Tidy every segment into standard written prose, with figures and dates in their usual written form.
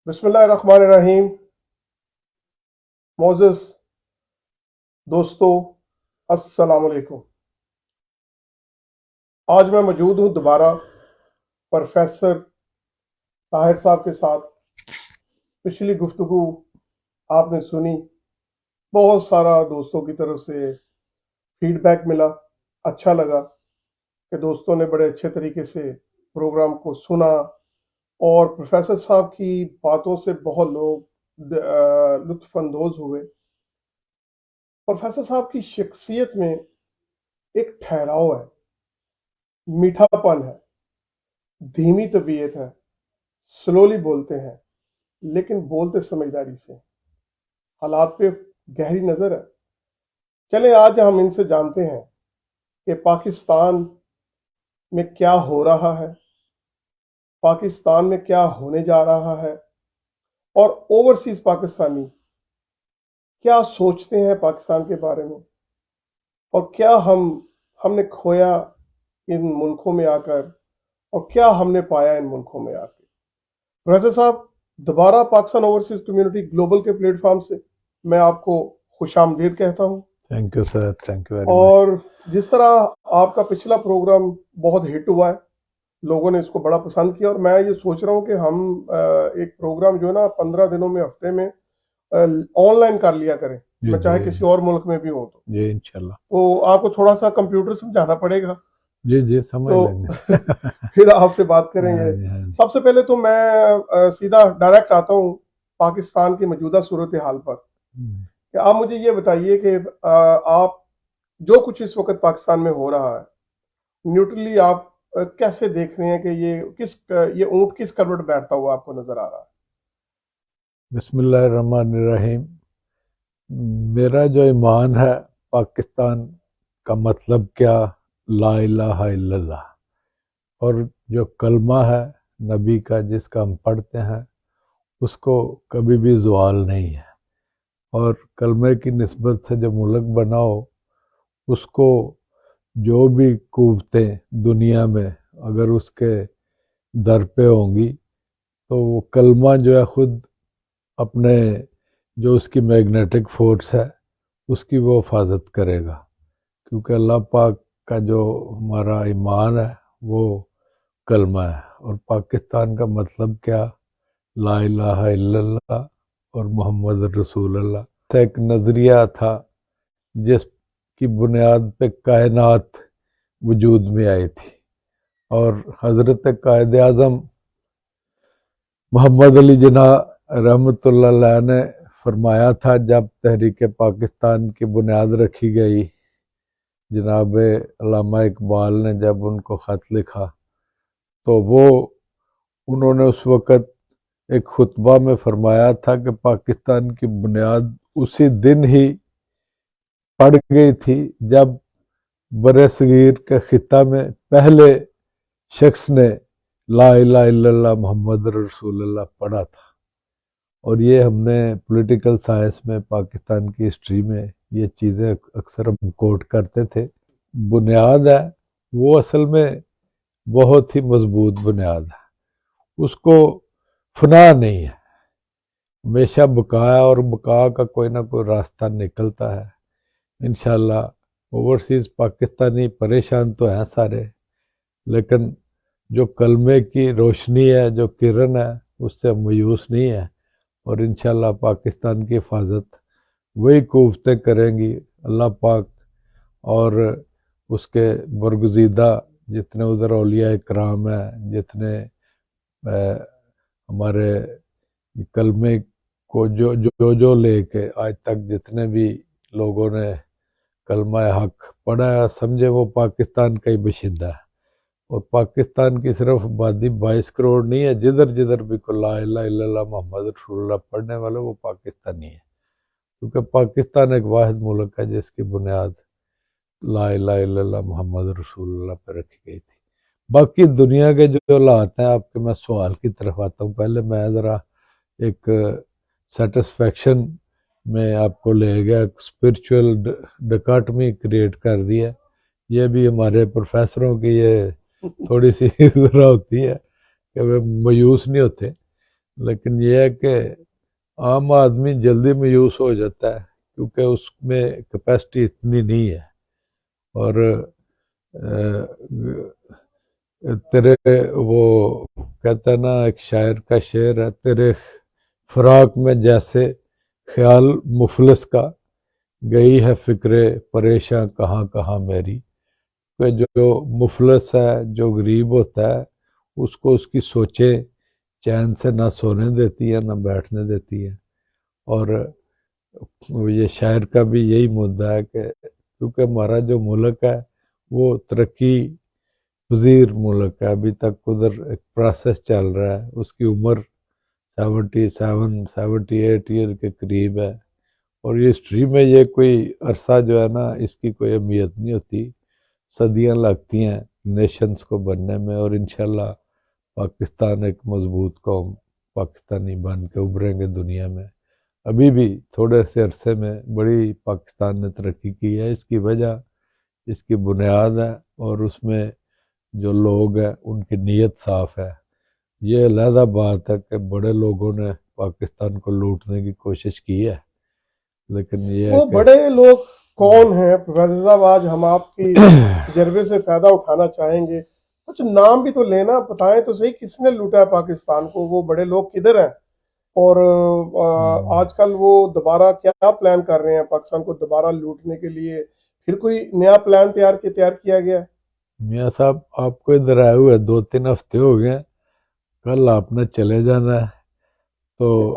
بسم اللہ الرحمن الرحیم. معزز دوستو، السلام علیکم. آج میں موجود ہوں دوبارہ پروفیسر طاہر صاحب کے ساتھ. پچھلی گفتگو آپ نے سنی، بہت سارا دوستوں کی طرف سے فیڈ بیک ملا، اچھا لگا کہ دوستوں نے بڑے اچھے طریقے سے پروگرام کو سنا، اور پروفیسر صاحب کی باتوں سے بہت لوگ لطف اندوز ہوئے. پروفیسر صاحب کی شخصیت میں ایک ٹھہراؤ ہے، میٹھا پن ہے، دھیمی طبیعت ہے، سلولی بولتے ہیں لیکن بولتے سمجھداری سے، حالات پہ گہری نظر ہے. چلیں آج ہم ان سے جانتے ہیں کہ پاکستان میں کیا ہو رہا ہے، پاکستان میں کیا ہونے جا رہا ہے، اور اوورسیز پاکستانی کیا سوچتے ہیں پاکستان کے بارے میں، اور کیا ہم نے کھویا ان ملکوں میں آ کر، اور کیا ہم نے پایا ان ملکوں میں آ کے. پروفیسر صاحب، دوبارہ پاکستان اوورسیز کمیونٹی گلوبل کے پلیٹ فارم سے میں آپ کو خوش آمدید کہتا ہوں. Thank you sir, thank you very much. اور جس طرح آپ کا پچھلا پروگرام بہت ہٹ ہوا ہے، لوگوں نے اس کو بڑا پسند کیا، اور میں یہ سوچ رہا ہوں کہ ہم ایک پروگرام جو ہے نا 15 دنوں میں، ہفتے میں آن لائن کر لیا کریں، میں چاہے کسی اور ملک میں بھی ہوں تو. جی انشاءاللہ. تو آپ کو تھوڑا سا کمپیوٹر سمجھانا پڑے گا، جی سمجھ تو لیں گے. پھر آپ سے بات کریں گے. سب سے پہلے تو میں سیدھا ڈائریکٹ آتا ہوں پاکستان کی موجودہ صورتحال پر، کہ آپ مجھے یہ بتائیے کہ آپ جو کچھ اس وقت پاکستان میں ہو رہا ہے، نیوٹرلی آپ کیسے دیکھ رہے ہیں کہ یہ اونٹ کس کروٹ بیٹھتا ہوا آپ کو نظر آ رہا ہے؟ بسم اللہ الرحمن الرحیم. میرا جو ایمان ہے پاکستان کا مطلب کیا، لا الہ الا اللہ، اور جو کلمہ ہے نبی کا جس کا ہم پڑھتے ہیں اس کو کبھی بھی زوال نہیں ہے. اور کلمے کی نسبت سے جو ملک بناؤ، اس کو جو بھی قوتیں دنیا میں اگر اس کے در پہ ہوں گی تو وہ کلمہ جو ہے خود اپنے جو اس کی میگنیٹک فورس ہے اس کی وہ حفاظت کرے گا، کیونکہ اللہ پاک کا جو ہمارا ایمان ہے وہ کلمہ ہے. اور پاکستان کا مطلب کیا، لا الہ الا اللہ اور محمد رسول اللہ. ایک نظریہ تھا جس کی بنیاد پہ کائنات وجود میں آئی تھی، اور حضرت قائد اعظم محمد علی جناح رحمۃ اللہ علیہ نے فرمایا تھا جب تحریک پاکستان کی بنیاد رکھی گئی، جناب علامہ اقبال نے جب ان کو خط لکھا تو انہوں نے اس وقت ایک خطبہ میں فرمایا تھا کہ پاکستان کی بنیاد اسی دن ہی پڑ گئی تھی جب برِ صغیر کے خطہ میں پہلے شخص نے لا الہ الا اللہ محمد رسول اللہ پڑھا تھا. اور یہ ہم نے پولیٹیکل سائنس میں پاکستان کی ہسٹری میں یہ چیزیں اکثر ہم کوٹ کرتے تھے. بنیاد ہے وہ اصل میں بہت ہی مضبوط بنیاد ہے، اس کو فنا نہیں ہے، ہمیشہ بقا ہے، اور بقا کا کوئی نہ کوئی راستہ نکلتا ہے. انشاءاللہ اوورسیز پاکستانی پریشان تو ہیں سارے، لیکن جو کلمے کی روشنی ہے، جو کرن ہے، اس سے مایوس نہیں ہے. اور انشاءاللہ پاکستان کی حفاظت وہی قوتیں کریں گی، اللہ پاک اور اس کے برگزیدہ جتنے ادھر اولیاء کرام ہیں، جتنے ہمارے کلمے کو جو لے کے آج تک جتنے بھی لوگوں نے کلمہ حق پڑھا ہے، سمجھے وہ پاکستان کا ہی باشندہ ہے. اور پاکستان کی صرف آبادی 22 کروڑ نہیں ہے، جدھر بھی کو لا الہ الا اللہ محمد رسول اللہ پڑھنے والے وہ پاکستانی ہے، کیونکہ پاکستان ایک واحد ملک ہے جس کی بنیاد لا الہ الا اللہ محمد رسول اللہ پہ رکھی گئی تھی. باقی دنیا کے جو حالات ہیں، آپ کے میں سوال کی طرف آتا ہوں. پہلے میں ذرا ایک سیٹسفیکشن میں آپ کو لے گیا، اسپرچول ڈکاٹمی کریٹ کر دی ہے. یہ بھی ہمارے پروفیسروں کی یہ تھوڑی سی ذرا ہوتی ہے کہ وہ مایوس نہیں ہوتے، لیکن یہ ہے کہ عام آدمی جلدی مایوس ہو جاتا ہے کیونکہ اس میں کیپیسٹی اتنی نہیں ہے. اور تیرے وہ کہتا ہے نا ایک شاعر کا شعر ہے، تیرے فراق میں جیسے خیال مفلس کا، گئی ہے فکر پریشاں کہاں کہاں میری. کہ جو مفلس ہے، جو غریب ہوتا ہے، اس کو اس کی سوچیں چین سے نہ سونے دیتی ہے نہ بیٹھنے دیتی ہے. اور یہ شاعر کا بھی یہی مدعا ہے کہ کیونکہ ہمارا جو ملک ہے وہ ترقی پذیر ملک ہے، ابھی تک ادھر ایک پروسیس چل رہا ہے. اس کی عمر 78 ایئر کے قریب ہے، اور یہ ہسٹری میں یہ کوئی عرصہ جو ہے نا اس کی کوئی اہمیت نہیں ہوتی، صدیاں لگتی ہیں نیشنز کو بننے میں. اور انشاءاللہ پاکستان ایک مضبوط قوم پاکستانی بن کے ابھریں گے دنیا میں. ابھی بھی تھوڑے سے عرصے میں بڑی پاکستان نے ترقی کی ہے. اس کی وجہ اس کی بنیاد ہے، اور اس میں جو لوگ ہیں ان کی نیت صاف ہے. یہ علیحدہ بات ہے کہ بڑے لوگوں نے پاکستان کو لوٹنے کی کوشش کی ہے، لیکن یہ وہ ہے کہ بڑے لوگ کون ہیں پروفیسر صاحب؟ آج ہم آپ کی تجربے سے فائدہ اٹھانا چاہیں گے. کچھ نام بھی تو لینا، بتائیں تو صحیح کس نے لوٹا ہے پاکستان کو، وہ بڑے لوگ کدھر ہیں؟ اور آج کل وہ دوبارہ کیا پلان کر رہے ہیں پاکستان کو دوبارہ لوٹنے کے لیے؟ پھر کوئی نیا پلان تیار کیا گیا ہے؟ میاں صاحب آپ کو ادھر آئے ہوئے 2-3 ہفتے ہو گئے، کل آپ نے چلے جانا ہے. تو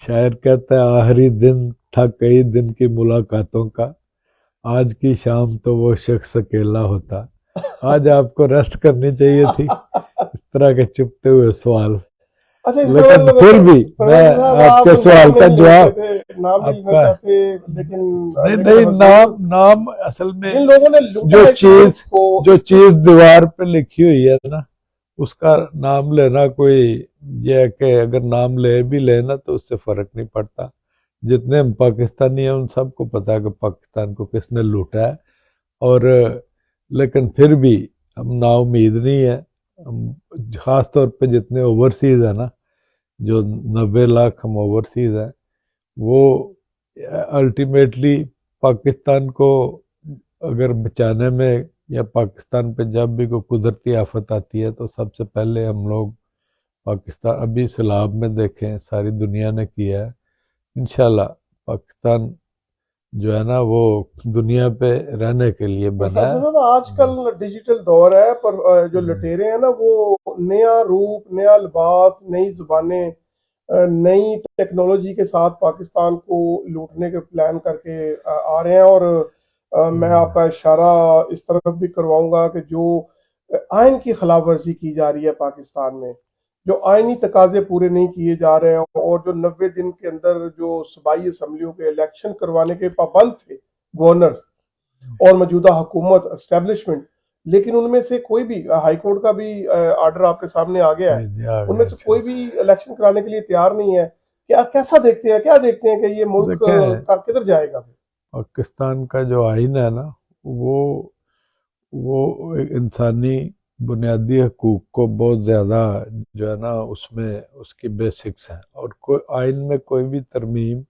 شاعر کہتا ہے آخری دن تھا کئی دن کی ملاقاتوں کا، آج کی شام تو وہ شخص اکیلا ہوتا. آج آپ کو ریسٹ کرنی چاہیے تھی. اس طرح کے چپتے ہوئے سوال. اچھا، اس کا لیکن مطلب پھر بھی میں آپ کے سوال کا جواب نام آپ نہیں لینا کا چاہتے، لیکن نہیں نام اصل میں جن لوگوں نے لوٹا اس ملک کو، جو چیز دیوار پہ لکھی ہوئی ہے نا اس کا نام لینا کوئی یہ ہے کہ اگر نام لے بھی لینا تو اس سے فرق نہیں پڑتا. جتنے ہم پاکستانی ہیں ان سب کو پتا ہے کہ پاکستان کو کس نے لوٹا ہے. اور لیکن پھر بھی ہم نا امید نہیں ہے. خاص طور پہ جتنے اوورسیز ہیں نا، جو 90 لاکھ ہم اوورسیز ہیں، وہ الٹیمیٹلی پاکستان کو اگر بچانے میں یا پاکستان پہ جب بھی کوئی قدرتی آفت آتی ہے تو سب سے پہلے ہم لوگ پاکستان، ابھی سیلاب میں دیکھیں ساری دنیا نے کیا ہے. انشاءاللہ پاکستان جو ہے نا وہ دنیا پہ رہنے کے لیے بنا ہے. صاحب آج کل ڈیجیٹل دور ہے، پر جو لٹیرے ہیں نا وہ نیا روپ، نیا لباس، نئی زبانیں، نئی ٹیکنالوجی کے ساتھ پاکستان کو لوٹنے کے پلان کر کے آ رہے ہیں. اور میں آپ کا اشارہ اس طرف بھی کرواؤں گا کہ جو آئین کی خلاف ورزی کی جا رہی ہے پاکستان میں، جو آئینی تقاضے پورے نہیں کیے جا رہے ہیں، اور جو 90 دن کے اندر جو صوبائی اسمبلیوں کے الیکشن کروانے کے پابند تھے گورنر اور موجودہ حکومت اسٹیبلشمنٹ، لیکن ان میں سے کوئی بھی، ہائی کورٹ کا بھی آرڈر آپ کے سامنے آ گیا ہے، ان میں سے کوئی بھی الیکشن کرانے کے لیے تیار نہیں ہے. کیسا دیکھتے ہیں، کیا دیکھتے ہیں کہ یہ ملک کدھر جائے گا؟ پاکستان کا جو آئین ہے نا وہ انسانی بنیادی حقوق کو بہت زیادہ جو ہے نا اس میں اس کی بیسکس ہیں، اور کوئی آئین میں کوئی بھی ترمیم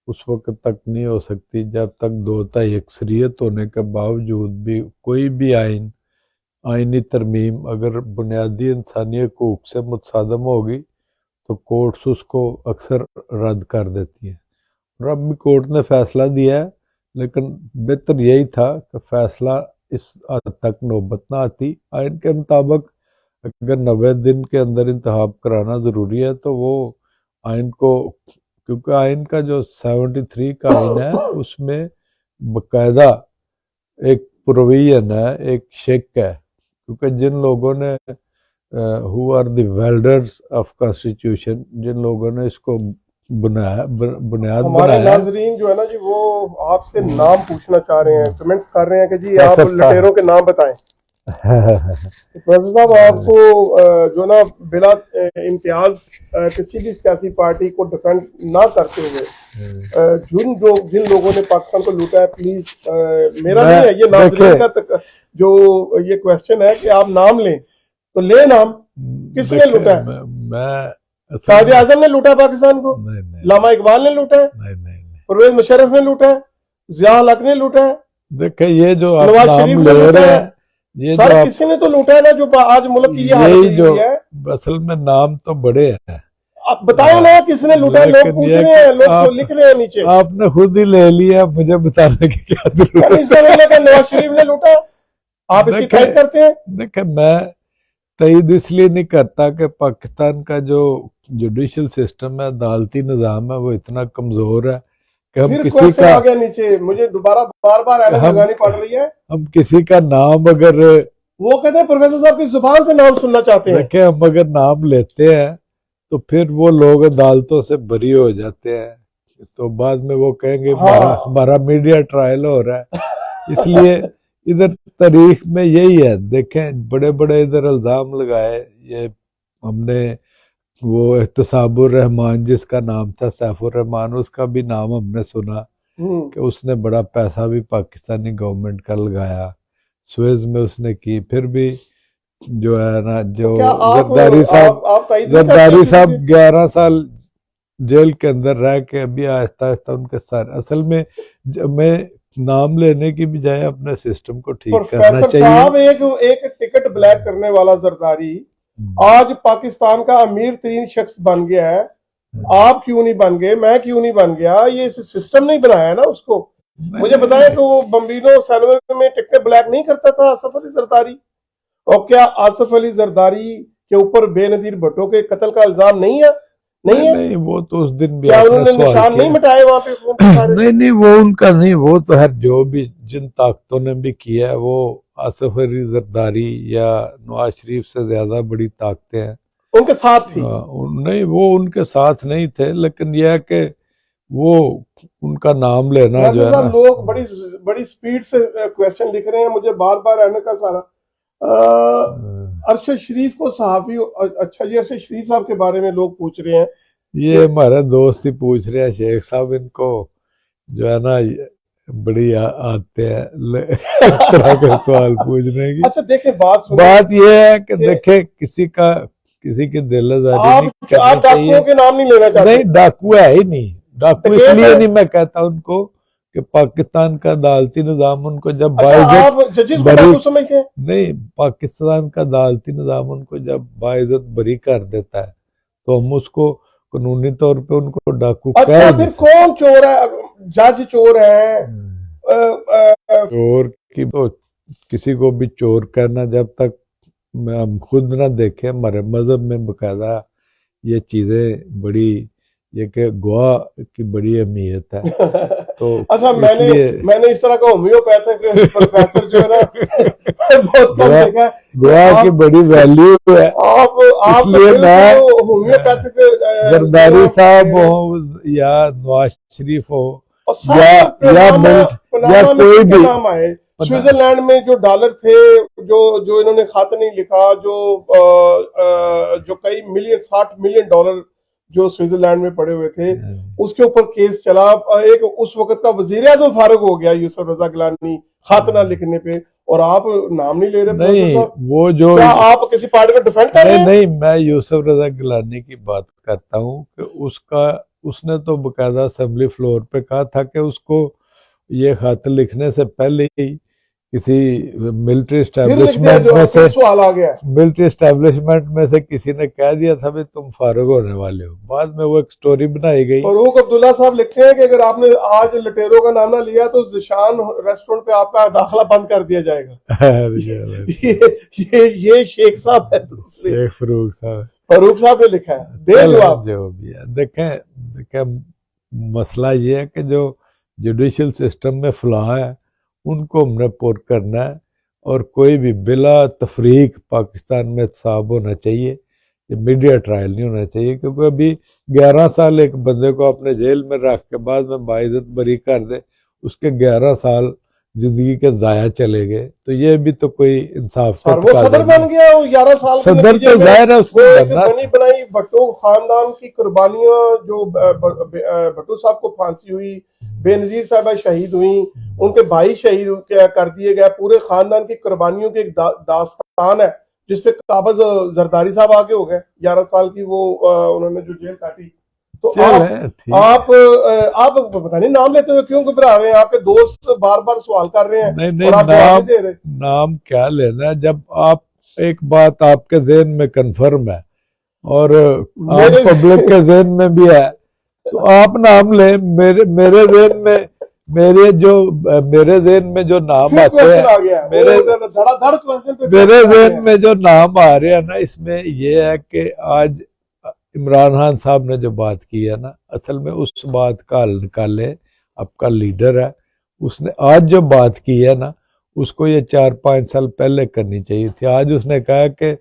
اس وقت تک نہیں ہو سکتی جب تک 2/3 اکثریت ہونے کے باوجود بھی کوئی بھی آئینی ترمیم اگر بنیادی انسانی حقوق سے متصادم ہوگی تو کورٹس اس کو اکثر رد کر دیتی ہیں. اور اب بھی کورٹ نے فیصلہ دیا ہے، لیکن بہتر یہی تھا کہ فیصلہ اس حد تک نوبت نہ آتی. آئین کے مطابق اگر 90 دن کے اندر انتخاب کرانا ضروری ہے تو وہ آئین کو، کیونکہ آئین کا جو 73 کا آئین ہے اس میں باقاعدہ ایک پروویژن ہے، ایک شک ہے، کیونکہ جن لوگوں نے who are the builders of constitution، جن لوگوں نے اس کو بنیاد ہمارے بنایا. ناظرین جو ہے نا جی وہ آپ سے نام پوچھنا چاہ رہے ہیں، کمنٹس کر رہے ہیں کہ جی آپ لٹیروں کے نام بتائیں. پروفیسر صاحب آپ کو جو نا بلا امتیاز کسی بھی سیاسی پارٹی کو ڈیفینڈ نہ کرتے ہوئے جن لوگوں نے پاکستان کو لوٹا ہے، پلیز میرا نہیں ہے یہ ناظرین کا جو یہ کوشچن ہے کہ آپ نام لیں تو لیں نام، کس نے لوٹا ہے؟ میں قائد اعظم نے لوٹا پاکستان کو, نہیں نہیں علامہ اقبال نے لوٹا ہے, نہیں. پرویز مشرف نے لوٹا ہے, ضیاء الحق نے لوٹا ہے, دیکھیں یہ جو آپ نواز شریف نام نے لے لوٹا رہے ہے, ہیں, یہ جو سارے آپ کسی نے تو لوٹا ہے نا, جو آج ملک کی یہ حالت یہی جو ہوئی ہے. اصل میں نام تو بڑے ہیں, آپ بتائیں نا کس نے لوٹا ہے, لوگ لیکن پوچھ یہ رہے ہیں, کہ لوگ لکھ رہے ہیں نیچے. آپ نے خود ہی لے لیا, مجھے بتانے کی کیا یعنی ضرورت اس کا مطلب ہے نواز شریف نے لوٹا, آپ اس کی دیکھیں تائید کرتے ہیں. دیکھیں میں تائید اس لیے نہیں کرتا کہ پاکستان کا جو جوڈیشل سسٹم ہے, عدالتی نظام ہے, وہ اتنا کمزور ہے کہ ہم پھر کسی کوشچن کا آ گیا نیچے, مجھے دوبارہ بار بار ایڈم ہم لگانی پڑ رہی ہے. ہم کسی کا نام اگر وہ کہتے ہیں پروفیسر صاحب کی زبان سے نام سننا چاہتے ہیں. دیکھیں ہم اگر نام لیتے ہیں تو پھر وہ لوگ عدالتوں سے بری ہو جاتے ہیں, تو بعد میں وہ کہیں گے ہمارا میڈیا ٹرائل ہو رہا ہے. اس لیے ادھر تاریخ میں یہی ہے, دیکھیں بڑے بڑے ادھر الزام لگائے, یہ ہم نے وہ احتساب الرحمان جس کا نام تھا سیف الرحمان, اس کا بھی نام ہم نے سنا کہ اس نے بڑا پیسہ بھی پاکستانی گورنمنٹ کا لگایا, سویز میں اس نے کی. پھر بھی جو ہے نا جو زرداری صاحب 11 سال جیل کے اندر رہ کے ابھی آہستہ آہستہ ان کے سارے, اصل میں میں نام لینے کی بجائے اپنے سسٹم کو ٹھیک کرنا پروفیسر صاحب ایک ٹکٹ بلیک کرنے والا زرداری آج پاکستان کا امیر ترین شخص بن گیا ہے. آپ کیوں نہیں بن گئے, میں کیوں نہیں بن گیا, یہ سسٹم نہیں بنایا نا اس کو. مجھے بتائیں کہ وہ بمبینو سینوے میں ٹکٹیں بلیک نہیں کرتا تھا آصف علی زرداری, اور کیا آصف علی زرداری کے اوپر بے نظیر بھٹو کے قتل کا الزام نہیں ہے؟ نہیں وہ تو اس دن بھی کیا آپ انہوں نے نے سوال نشان نہیں کیا, مٹائے وہاں پہ فون پہ سارے؟ نہیں وہ ان کا نہیں, وہ تو ہے جو بھی جن طاقتوں نے بھی کیا ہے, وہ آصف علی زرداری یا نواز شریف سے زیادہ بڑی طاقتیں ہیں, ان کے ساتھ تھی. نہیں وہ ان کے ساتھ نہیں تھے, لیکن یہ ہے کہ وہ ان کا نام لینا جو ہے نا. لوگ بڑی سپیڈ سے کویسچن لکھ رہے ہیں, مجھے بار بار آنے کا سارا. ارشد شریف کو صحافی, اچھا جی ارشد شریف صاحب کے بارے میں لوگ پوچھ رہے ہیں, یہ ہمارے دوست ہی پوچھ رہے ہیں شیخ صاحب, ان کو جو ہے نا بڑی آتے ہیں اس طرح کے سوال پوچھنے کی. اچھا دیکھیں بات یہ ہے کہ دیکھیں کسی کی دل آزاری نہیں کرنی چاہیے. ڈاکوؤں کے نام نہیں لینا چاہتے. نہیں ڈاکو ہے ہی نہیں, ڈاکو اس لیے نہیں میں کہتا ان کو کہ پاکستان کا عدالتی نظام ان کو جب باعزت نہیں, پاکستان کا عدالتی نظام ان کو جب باعزت بری کر دیتا ہے تو ہم اس کو قانونی طور پہ ان کو ڈاکو کہہ اچھا نہیں پھر کون چور ہے؟ جج چور ہے. چور کی تو کسی کو بھی چور کہنا, جب تک ہم خود نہ دیکھیں, ہمارے مذہب میں باقاعدہ یہ چیزیں بڑی, یہ کہ گواہ کی بڑی اہمیت ہے. تو اچھا میں نے اس طرح کا ہومیوپیتھک پروفیسر جو ہے نا بہت کم دیکھا ہے. گواہ کی بڑی ویلیو ہے, اس لیے میں ہومیوپیتھک زرداری صاحب ہو یا نواز شریف ہو یا کوئی بھی نام آئے, سوئٹزرلینڈ میں جو ڈالر تھے, جو انہوں نے خط نہیں لکھا, جو کئی ملین 60 ملین ڈالر جو سوئٹزرلینڈ میں پڑے ہوئے تھے, اس کے اوپر کیس چلا. ایک اس وقت کا وزیر اعظم فارغ ہو گیا یوسف رضا گیلانی خط نہ لکھنے پہ, اور آپ نام نہیں لے رہے. نہیں وہ جو آپ کسی پارٹی کو ڈیفینڈ کر رہے ہیں؟ نہیں, میں یوسف رضا گیلانی کی بات کرتا ہوں کہ اس نے تو باقاعدہ اسمبلی فلور پہ کہا تھا کہ اس کو یہ خط لکھنے سے پہلے ہی کسی ملٹری اسٹیبلشمنٹ میں سے کسی نے کہہ دیا تھا بھی تم فارغ ہونے والے ہو. بعد میں وہ ایک سٹوری بنائی گئی. فاروق عبداللہ صاحب لکھتے ہیں کہ اگر آپ نے آج لٹیرو کا نام نہ لیا تو ذیشان ریسٹورنٹ پہ آپ کا داخلہ بند کر دیا جائے گا. یہ شیخ صاحب ہے, شیخ فاروق صاحب نے لکھا ہے. جو بھی ہے دیکھیں مسئلہ یہ ہے کہ جو جوڈیشل سسٹم میں فلاح ہے ان کو ہم نے پر کرنا ہے, اور کوئی بھی بلا تفریق پاکستان میں احتساب ہونا چاہیے, یہ میڈیا ٹرائل نہیں ہونا چاہیے. کیونکہ ابھی 11 سال ایک بندے کو اپنے جیل میں رکھ کے بعد میں باعزت بری کر دے, اس کے 11 سال زندگی کے ضائع چلے گئے, تو یہ بھی تو کوئی انصاف کا وہ صدر بن گیا 11 سال صدر تو ظاہر ہے اس کو بنائی. بھٹو خاندان کی قربانیاں, جو بھٹو صاحب کو پھانسی ہوئی, بے نظیر صاحبہ شہید ہوئیں, ان کے بھائی شہید کر دیے گئے, پورے خاندان کی قربانیوں کی ایک داستان ہے جس پہ قابض زرداری صاحب آگے ہو گئے 11 سال کی وہ انہوں نے جو جیل کاٹی. تو آپ پتہ نہیں نام لیتے ہوئے کیوں گھبرا رہے ہیں؟ آپ کے دوست بار بار سوال کر رہے ہیں اور آپ جواب نہیں دے رہے. نام کیا لینا جب آپ ایک بات آپ کے ذہن میں کنفرم ہے اور آپ پبلک کے ذہن میں بھی ہے تو آپ نام لیں. میرے ذہن میں جو نام آتے ہیں میرے ذہن میں جو نام آ رہے ہیں نا اس میں یہ ہے کہ آج عمران خان صاحب نے جو بات کی ہے نا اصل میں اس بات کا حل نکالے. آپ کا لیڈر ہے, اس نے آج جو بات کی ہے نا اس کو یہ 4-5 سال پہلے کرنی چاہیے تھی. آج اس نے کہا کہ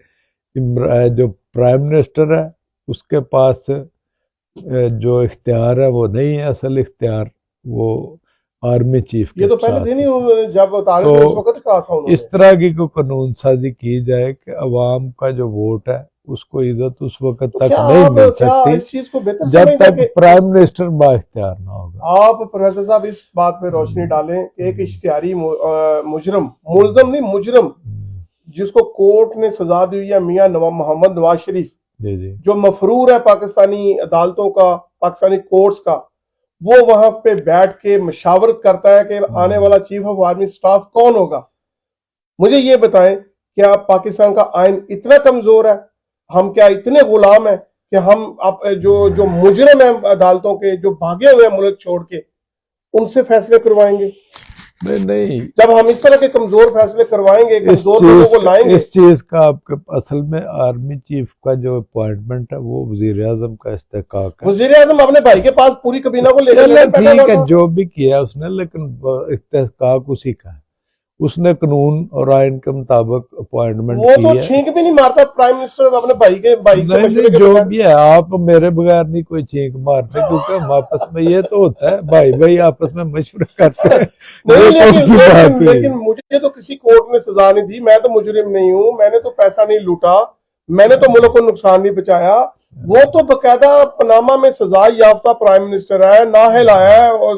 جو پرائم منسٹر ہے اس کے پاس جو اختیار ہے وہ نہیں ہے, اصل اختیار وہ آرمی چیف کے یہ تو پہلے دن ہی جب اس وقت کہا تھا اس طرح کی کوئی قانون سازی کی جائے کہ عوام کا جو ووٹ ہے اس کو عزت اس وقت تک نہیں مل سکتی جب تک پرائم منسٹر با اختیار نہ ہوگا. آپ پروفیسر صاحب اس بات پہ روشنی ڈالیں کہ ایک اشتہاری ملزم نہیں مجرم جس کو کورٹ نے سزا دی ہوئی ہے میاں محمد نواز شریف جو مفرور ہے پاکستانی عدالتوں کا, پاکستانی کورٹس کا, وہ وہاں پہ بیٹھ کے مشاورت کرتا ہے کہ آنے والا چیف آف آرمی سٹاف کون ہوگا. مجھے یہ بتائیں کیا پاکستان کا آئین اتنا کمزور ہے, ہم کیا اتنے غلام ہیں کہ ہم جو مجرم ہیں عدالتوں کے جو بھاگے ہوئے ہیں ملک چھوڑ کے ان سے فیصلے کروائیں گے؟ نہیں. جب ہم اس طرح کے کمزور فیصلے کروائیں گے, کمزور لوگوں کو لائیں گے. اس چیز کا آپ کے اصل میں آرمی چیف کا جو اپوائنٹمنٹ ہے وہ وزیر اعظم کا استحقاق ہے. وزیر اعظم اپنے بھائی کے پاس پوری کابینہ کو لے کے ٹھیک ہے جو بھی کیا اس نے, لیکن استحقاق اسی کا ہے. اس نے قانون اور آئین کے مطابق اپوائنٹمنٹ کی ہے. وہ تو چھینک بھی نہیں مارتا پرائم منسٹر اپنے بھائی کے جو بھی ہے. آپ میرے بغیر نہیں کوئی چھینک مارتے کیونکہ ہم آپس میں یہ تو ہوتا ہے بھائی آپس میں مشورہ کرتے ہیں. لیکن مجھے تو کسی کورٹ نے سزا نہیں دی, میں تو مجرم نہیں ہوں, میں نے تو پیسہ نہیں لوٹا, میں نے تو ملک کو نقصان نہیں پہنچایا. وہ تو باقاعدہ پناما میں سزا یافتہ پرائم منسٹر ہے, نااہل آیا ہے اور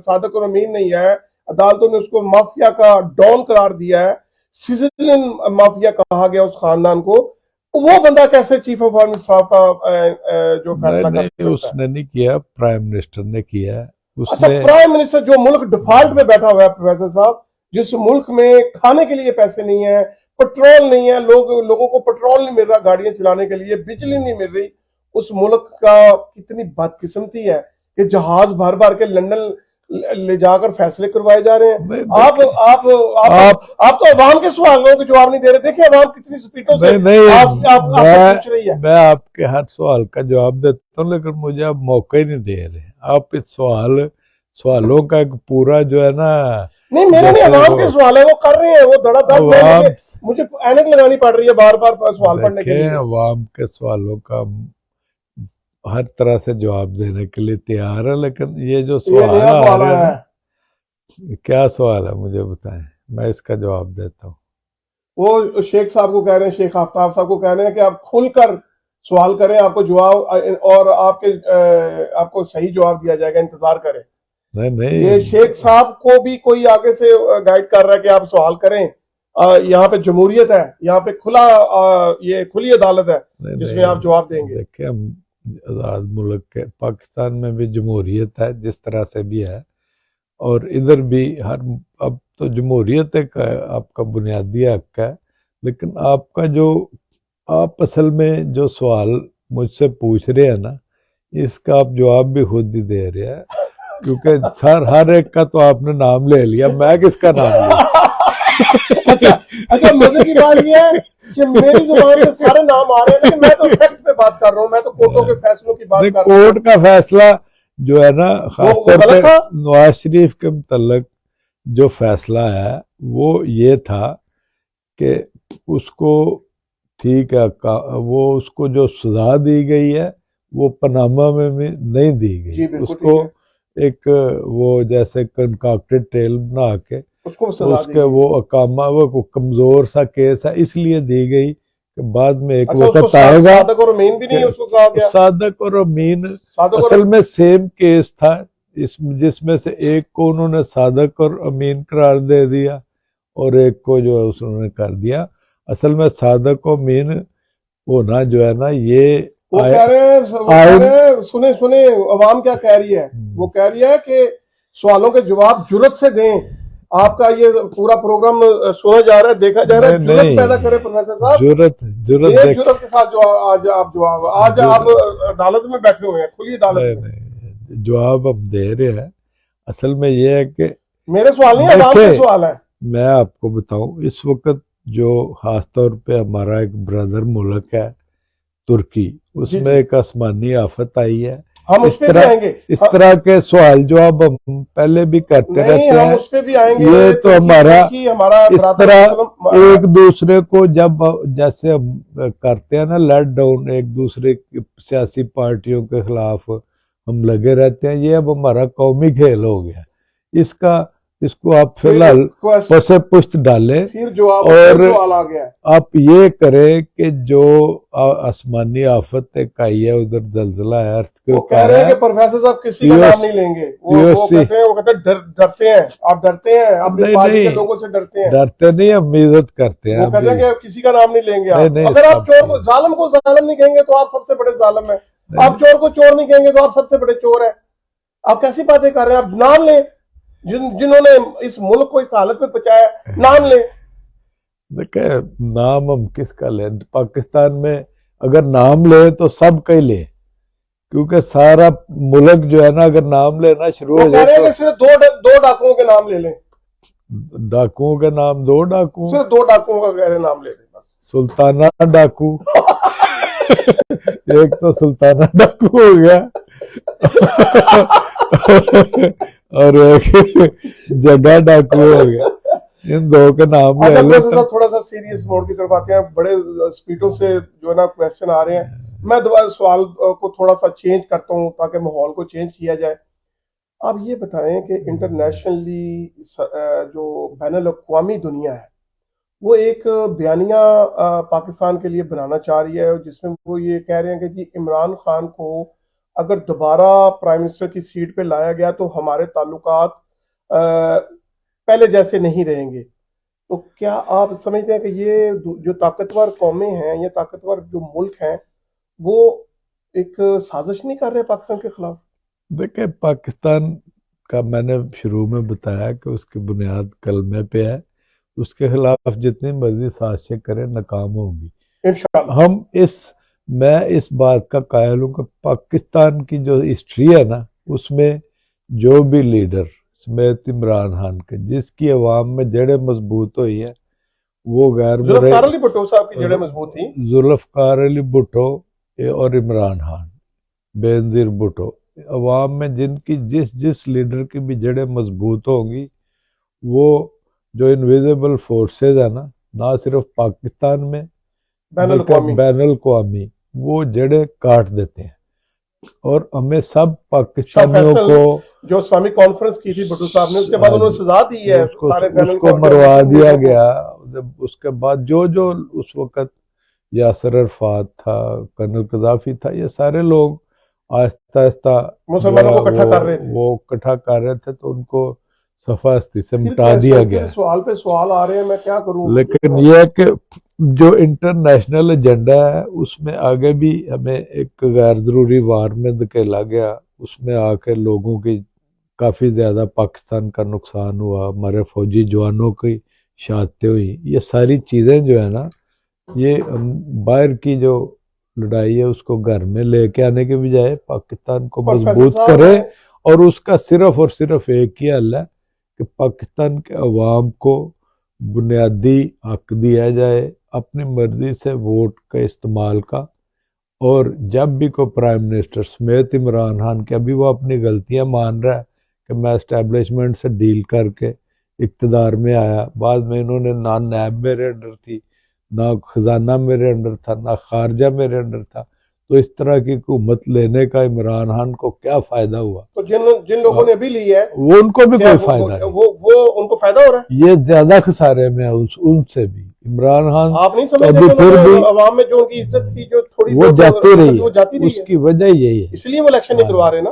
صادق اور امین نہیں ہے. عدالتوں نے اس کو مافیا کا ڈان قرار دیا ہے, سیزلین مافیا کہا گیا اس خاندان کو. وہ بندہ کیسے چیف آف آرمی اسٹاف کا جو فیصلہ کر سکتا ہے؟ اس نے نہیں کیا, پرائم منسٹر نے کیا ہے. اچھا, پرائم منسٹر جو ملک ڈیفالٹ میں بیٹھا ہوا ہے پروفیسر صاحب, جس ملک میں کھانے کے لیے پیسے نہیں ہیں, پیٹرول نہیں ہے, لوگوں کو پیٹرول نہیں مل رہا گاڑیاں چلانے کے لیے, بجلی نہیں مل رہی, اس ملک کا کتنی بدقسمتی ہے کہ جہاز بھر بھر کے لندن لے جا کر فیصلے کروائے جا رہے ہیں. آپ تو عوام کے سوالوں کے جواب نہیں دے رہے. دیکھیں عوام کتنی سپیٹوں سے پوچھ رہی ہے. میں آپ کے ہر سوال کا جواب دیتا ہوں لیکن مجھے آپ موقع ہی نہیں دے رہے. آپ اس سوالوں کا ایک پورا جو ہے نا, نہیں میرے نہیں, عوام کے سوال ہے وہ کر رہے ہیں, وہ دڑا دڑ مجھے اینک لگانی پڑ رہی ہے بار بار سوال پڑھنے کے لیے. عوام کے سوالوں کا ہر طرح سے جواب دینے کے لیے تیار ہے, لیکن یہ جو سوال آ رہے ہیں کیا سوال ہے مجھے بتائیں, میں اس کا جواب دیتا ہوں. وہ شیخ صاحب کو کہہ رہے ہیں, شیخ آفتاب صاحب کو کہہ رہے ہیں کہ آپ کھل کر سوال کریں, آپ کو جواب اور آپ کو صحیح جواب دیا جائے گا, انتظار کریں. نہیں یہ شیخ صاحب کو بھی کوئی آگے سے گائیڈ کر رہا ہے کہ آپ سوال کریں. یہاں پہ جمہوریت ہے, یہاں پہ کھلی عدالت ہے جس میں آپ جواب دیں گے. دیکھیں ہم آزاد ملک کے پاکستان میں بھی جمہوریت ہے جس طرح سے بھی ہے, اور ادھر بھی اب تو جمہوریت ایک آپ کا بنیادی حق ہے, لیکن آپ اصل میں جو سوال مجھ سے پوچھ رہے ہیں نا اس کا آپ جواب بھی خود ہی دے رہے ہیں, کیونکہ ہر ایک کا تو آپ نے نام لے لیا, میں کس کا نام لیا. اچھا مزے کی بات یہ ہے کہ میری زبان سے سارے نام آ رہے ہیں, لیکن میں تو فیکٹ پہ بات کر رہا ہوں, میں تو کورٹوں کے فیصلوں کی بات کر رہا ہوں. کورٹ کا فیصلہ جو ہے نا خاص طور پہ نواز شریف کے متعلق جو فیصلہ ہے وہ یہ تھا کہ اس کو ٹھیک ہے, وہ اس کو جو سزا دی گئی ہے وہ پناما میں بھی نہیں دی گئی. اس کو ایک وہ جیسے کنکاکٹڈ ٹیل بنا کے اس کے وہ اقامہ وہ کمزور سا کیس ہے اس لیے دی گئی کہ بعد میں ایک وقت آئے گا. صادق اور امین اصل میں سیم کیس تھا, جس میں سے ایک کو انہوں نے صادق اور امین قرار دے دیا اور ایک کو جو ہے انہوں نے کر دیا. اصل میں صادق و امین ہونا جو ہے نا یہ وہ کہہ رہے ہیں سنیں عوام کیا کہہ رہی ہے. وہ کہہ رہی ہے کہ سوالوں کے جواب جرت سے دیں. آپ کا یہ پورا پروگرام سنا جا رہا ہے, دیکھا جا رہا ہے, جرت پیدا کرے پروفیسر صاحب, جرت کے ساتھ جو آج آپ جواب, آج آپ عدالت میں بیٹھے ہوئے ہیں, کھلی عدالت میں جواب ہم دے رہے ہیں. اصل میں یہ ہے کہ میرے سوال نہیں, عوام کے سوال ہے. میں آپ کو بتاؤں, اس وقت جو خاص طور پہ ہمارا ایک برادر ملک ہے ترکی, اس میں ایک آسمانی آفت آئی ہے. ہم اس پہ بھی آئیں گے. اس طرح کے سوال جواب ہم پہلے بھی کرتے رہتے ہیں, ہم اس پہ بھی آئیں گے. یہ تو ہمارا اس طرح ایک دوسرے کو جب جیسے ہم کرتے ہیں نا لیٹ ڈاؤن, ایک دوسرے کی سیاسی پارٹیوں کے خلاف ہم لگے رہتے ہیں, یہ اب ہمارا قومی کھیل ہو گیا. اس کو آپ فی الحال پسے پشت ڈالیں اور آپ یہ کریں کہ جو آسمانی آفت ایک آئی ہے, ادھر زلزلہ ہے, وہ کہہ رہے ہیں کہ پروفیسر صاحب کسی کا نام نہیں لیں گے. وہ کہتے ہیں ڈرتے ہیں, آپ ڈرتے ہیں, اپنی پارٹی کے لوگوں سے ڈرتے ہیں. ڈرتے نہیں, ہم عزت کرتے ہیں. وہ کہتے ہیں کہ کسی کا نام نہیں لیں گے. اگر آپ چور کو ظالم نہیں کہیں گے تو آپ سب سے بڑے ظالم ہیں. آپ چور کو چور نہیں کہیں گے تو آپ سب سے بڑے چور ہیں. آپ کیسی باتیں کر رہے ہیں؟ آپ نام لیں جنہوں نے اس ملک کو اس حالت میں پہنچایا, نام لیں. دیکھیں نام ہم کس کا لیں؟ پاکستان میں اگر نام لیں تو سب کا ہی لیں, کیونکہ سارا ملک جو ہے نا اگر نام لینا شروع ہو جائے تو صرف دو ڈاکوؤں کے نام لے لیں. ڈاکوؤں کے نام, دو ڈاکو, صرف دو ڈاکوؤں کا کہہ رہے نام لے لیں بس. سلطانہ ڈاکو ایک تو سلطانہ ڈاکو ہو گیا اور ایک جگہ ڈاکو ہو گیا. ان دو کے نام لے لیں. تھوڑا سا سیریس موڈ کی طرف آتے ہیں, بڑے سپیڈوں سے جو ہے نا کویسچن آ رہے ہیں. میں دوبارہ سوال کو تھوڑا سا چینج کرتا ہوں تاکہ ماحول کو چینج کیا جائے. آپ یہ بتائیں کہ انٹرنیشنلی جو بین الاقوامی دنیا ہے وہ ایک بیانیہ پاکستان کے لیے بنانا چاہ رہی ہے, جس میں وہ یہ کہہ رہے ہیں کہ جی عمران خان کو اگر دوبارہ پرائم منسٹر کی سیٹ پہ لایا گیا تو ہمارے تعلقات پہلے جیسے نہیں رہیں گے. تو کیا آپ سمجھتے ہیں کہ یہ جو طاقتور قومیں ہیں یا طاقتور جو ملک ہیں وہ ایک سازش نہیں کر رہے پاکستان کے خلاف؟ دیکھیں پاکستان کا میں نے شروع میں بتایا کہ اس کی بنیاد کلمے پہ ہے. اس کے خلاف جتنی مرضی سازشیں کریں ناکام ہوگی انشاءاللہ. میں اس بات کا قائل ہوں کہ پاکستان کی جو ہسٹری ہے نا اس میں جو بھی لیڈر سمیت عمران خان کے جس کی عوام میں جڑیں مضبوط ہوئی ہیں وہ غیر ذوالفقار علی بھٹو صاحب کی جڑیں مضبوط تھیں. ذوالفقار علی بھٹو اور عمران خان, بے نظیر بھٹو, عوام میں جن کی جس لیڈر کی بھی جڑیں مضبوط ہوں گی وہ جو انویزیبل فورسز ہے نا, نہ صرف پاکستان میں بین الاقوامی, وہ جڑیں کاٹ دیتے ہیں. اور ہمیں سب پاکستانیوں کو جو اسلامک کانفرنس کی تھی بھٹو صاحب نے, اس کے بعد انہوں نے سزا دی ہے, اس کو مروا دیا گیا. اس کے بعد جو اس وقت یاسر عرفات تھا, کرنل قذافی تھا, یہ سارے لوگ آہستہ آہستہ مسلمانوں کو اکٹھا کر رہے تھے, وہ اکٹھا کر رہے تھے, تو ان کو صفحہ ہستی سے مٹا دیا گیا. سوال پہ سوال آ رہے ہیں, میں کیا کروں. لیکن یہ ہے کہ جو انٹرنیشنل ایجنڈا ہے اس میں آگے بھی ہمیں ایک غیر ضروری وار میں دھکیلا گیا. اس میں آ کے لوگوں کی کافی زیادہ پاکستان کا نقصان ہوا, ہمارے فوجی جوانوں کی شہادتیں ہوئی. یہ ساری چیزیں جو ہے نا, یہ باہر کی جو لڑائی ہے اس کو گھر میں لے کے آنے کے بجائے پاکستان کو مضبوط کرے, اور اس کا صرف اور صرف ایک ہی حل ہے کہ پاکستان کے عوام کو بنیادی حق دیا جائے اپنی مرضی سے ووٹ کا استعمال کا. اور جب بھی کوئی پرائم منسٹر سمیت عمران خان کے, ابھی وہ اپنی غلطیاں مان رہا ہے کہ میں اسٹیبلشمنٹ سے ڈیل کر کے اقتدار میں آیا, بعد میں انہوں نے نہ نیب میرے انڈر تھی, نہ خزانہ میرے انڈر تھا, نہ خارجہ میرے انڈر تھا, تو اس طرح کی حکومت لینے کا عمران خان کو کیا فائدہ ہوا؟ تو جن لوگوں نے ابھی لی ہے وہ ان کو بھی کوئی فائدہ نہیں, وہ ان کو فائدہ ہو رہا ہے. یہ زیادہ خسارے میں ان سے بھی. عمران خان آپ نہیں سمجھتے پھر بھی عوام میں جو ان کی عزت تھی جو تھوڑی وہ جاتی رہی ہے, اس کی وجہ یہی ہے, اس لیے وہ الیکشن نہیں کروا رہے نا.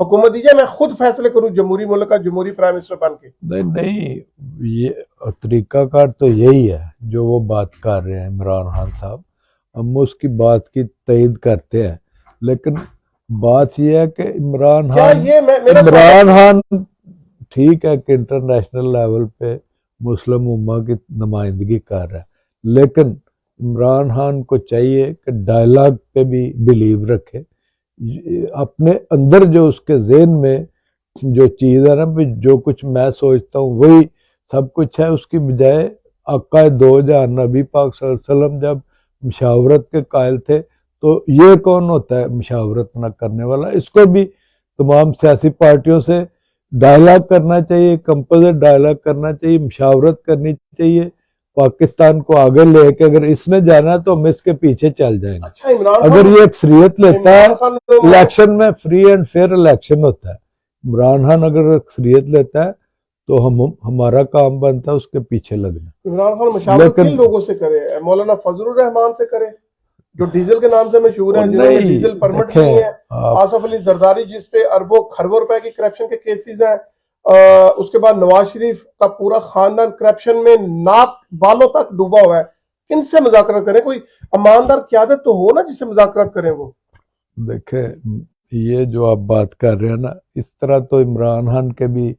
حکومت دیجیے میں خود فیصلے کروں جمہوری ملک کا جمہوری پرائم منسٹر بن کے. نہیں یہ طریقہ کار تو یہی ہے جو وہ بات کر رہے ہیں عمران خان صاحب، ہم اس کی بات کی تائید کرتے ہیں، لیکن بات یہ ہے کہ عمران خان ٹھیک ہے کہ انٹرنیشنل لیول پہ مسلم امہ کی نمائندگی کر رہا ہے، لیکن عمران خان کو چاہیے کہ ڈائلاگ پہ بھی بلیو رکھے، اپنے اندر جو اس کے ذہن میں جو چیز ہے نا، جو کچھ میں سوچتا ہوں وہی سب کچھ ہے، اس کی بجائے آقا دو جہان نبی پاک صلی اللہ علیہ وسلم جب مشاورت کے قائل تھے تو یہ کون ہوتا ہے مشاورت نہ کرنے والا؟ اس کو بھی تمام سیاسی پارٹیوں سے ڈائلاگ کرنا چاہیے، کمپوزٹ ڈائلاگ کرنا چاہیے، مشاورت کرنی چاہیے پاکستان کو آگے لے کے، اگر اس نے جانا ہے تو ہم اس کے پیچھے چل جائیں گے۔ اگر یہ اکثریت لیتا ہے الیکشن میں، فری اینڈ فیئر الیکشن ہوتا ہے، عمران خان اگر اکثریت لیتا ہے تو ہمارا کام بنتا ہے اس کے پیچھے لگنا۔ عمران خان مشاورت کن لوگوں سے کرے؟ مولانا فضل الرحمان سے کرے جو ڈیزل کے نام سے مشہور ہیں، جنہوں نے ڈیزل پرمٹ نہیں ہے، آصف علی زرداری جس پہ اربوں خربوں روپے کی کرپشن کے کیسز ہیں، اس کے بعد نواز شریف کا پورا خاندان کرپشن میں ناک بالوں تک ڈوبا ہوا ہے، کن سے مذاکرات کریں؟ کوئی اماندار قیادت تو ہو نا جس سے مذاکرات کریں وہ۔ دیکھیں یہ جو آپ بات کر رہے ہیں نا، اس طرح تو عمران خان کے بھی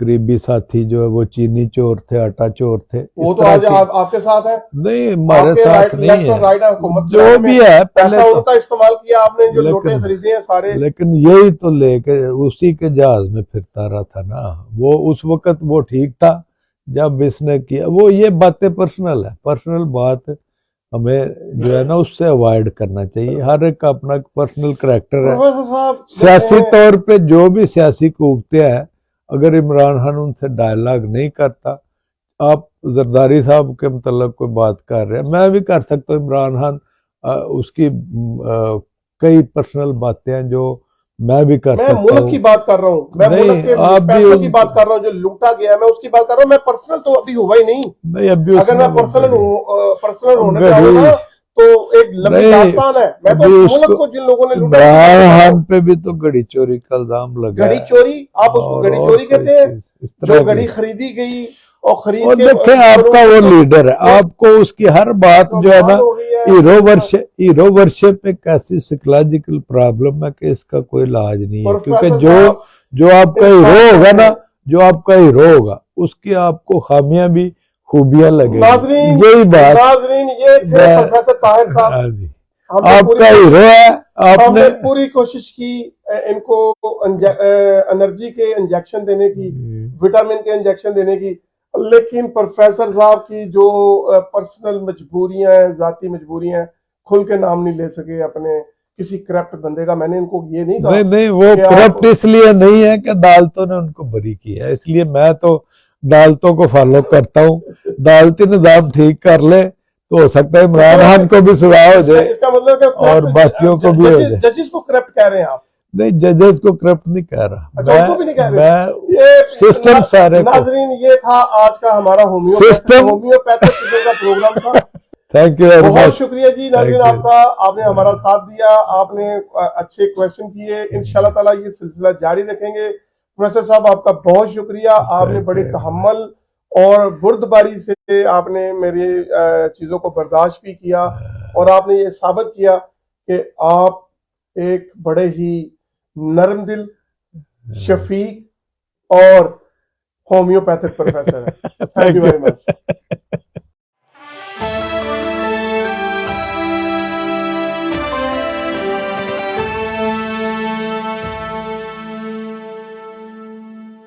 قریبی ساتھی جو ہے وہ چینی چور تھے، آٹا چور تھے، وہ تو آج آپ کے ساتھ ہے؟ نہیں ہمارے ساتھ نہیں ہے، جو بھی ہے پہلے ان کا استعمال کیا آپ نے، جو لوٹے خریدے ہیں سارے، لیکن یہی تو لے کے اسی کے جہاز میں پھرتا رہا تھا نا وہ، اس وقت وہ ٹھیک تھا جب اس نے کیا وہ، یہ باتیں پرسنل ہے، پرسنل بات ہمیں جو ہے نا اس سے اوائڈ کرنا چاہیے، ہر ایک کا اپنا پرسنل کریکٹر ہے، سیاسی طور پہ جو بھی سیاسی قوتیں ہیں، اگر عمران خان ان سے ڈائلاگ نہیں کرتا، آپ زرداری صاحب کے متعلق کوئی بات کر رہے ہیں، میں بھی کر سکتا ہوں، عمران خان اس کی کئی پرسنل باتیں ہیں جو میں بھی کر سکتا ہوں، میں ملک کی بات کر رہا ہوں، میں ملک کے پیسوں کی بات کر رہا ہوں جو لوٹا گیا ہے، میں اس کی بات کر رہا ہوں، میں پرسنل تو ابھی ہوا ہی نہیں، اگر میں پرسنل ہونے جاؤں نا تو ایک لمبی داستان ہے، میں تو ملک کو جن لوگوں نے لوٹا، عمران خان پہ بھی تو گھڑی چوری کا الزام لگا، گھڑی چوری، آپ اس کو گھڑی چوری کہتے ہیں؟ جو گھڑی خریدی گئی اور خرید کے، دیکھیں آپ کا وہ لیڈر ہے، آپ کو اس کی ہر بات جو ہے نا، ہیرو ورشپ ایک ایسی سائیکولوجیکل پرابلم ہے کہ اس کا کوئی علاج نہیں ہے، کیونکہ جو آپ کا ہیرو ہوگا نا، جو آپ کا ہیرو ہوگا اس کی آپ کو خامیاں بھی خوبیاں لگیں گی، یہی بات۔ ناظرین یہ تھے پروفیسر طاہر صاحب، آپ کا ہیرو ہے، آپ نے پوری کوشش کی ان کو انرجی کے انجیکشن دینے کی، وٹامن کے انجیکشن دینے کی، لیکن پروفیسر صاحب کی جو پرسنل مجبوریاں ہیں، ذاتی مجبوریاں ہیں، کھل کے نام نہیں لے سکے اپنے کسی کرپٹ بندے کا۔ میں نے ان کو یہ نہیں کہا، نہیں وہ کرپٹ اس لیے نہیں ہے کہ عدالتوں نے ان کو بری کیا ہے، اس لیے میں تو عدالتوں کو فالو کرتا ہوں، عدالتی نظام ٹھیک کر لے تو ہو سکتا ہے عمران خان کو بھی سزا ہو جائے اس کا مطلب کہ اور باقیوں کو بھی ہو جائے۔ ججز کو کرپٹ کہہ رہے ہیں آپ؟ نہیں ججز کو کرپٹ نہیں کہہ رہا میں، سسٹم سارے کو۔ ناظرین یہ تھا آج کا ہمارا ہومیوپیتھک کا پروگرام تھا۔ تھینک یو ویری بہت مچ، شکریہ جی ناظرین آپ کا، آپ نے ہمارا ساتھ دیا، آپ نے اچھے کویشچن کیے، انشاءاللہ تعالیٰ یہ سلسلہ جاری رکھیں گے۔ پروفیسر صاحب آپ کا بہت شکریہ، آپ نے بڑی تحمل اور بردباری سے آپ نے میری چیزوں کو برداشت بھی کیا، اور آپ نے یہ ثابت کیا کہ آپ ایک بڑے ہی نرم دل، شفیق اور ہومیوپیتھک پروفیسر ہے۔ Thank you very much.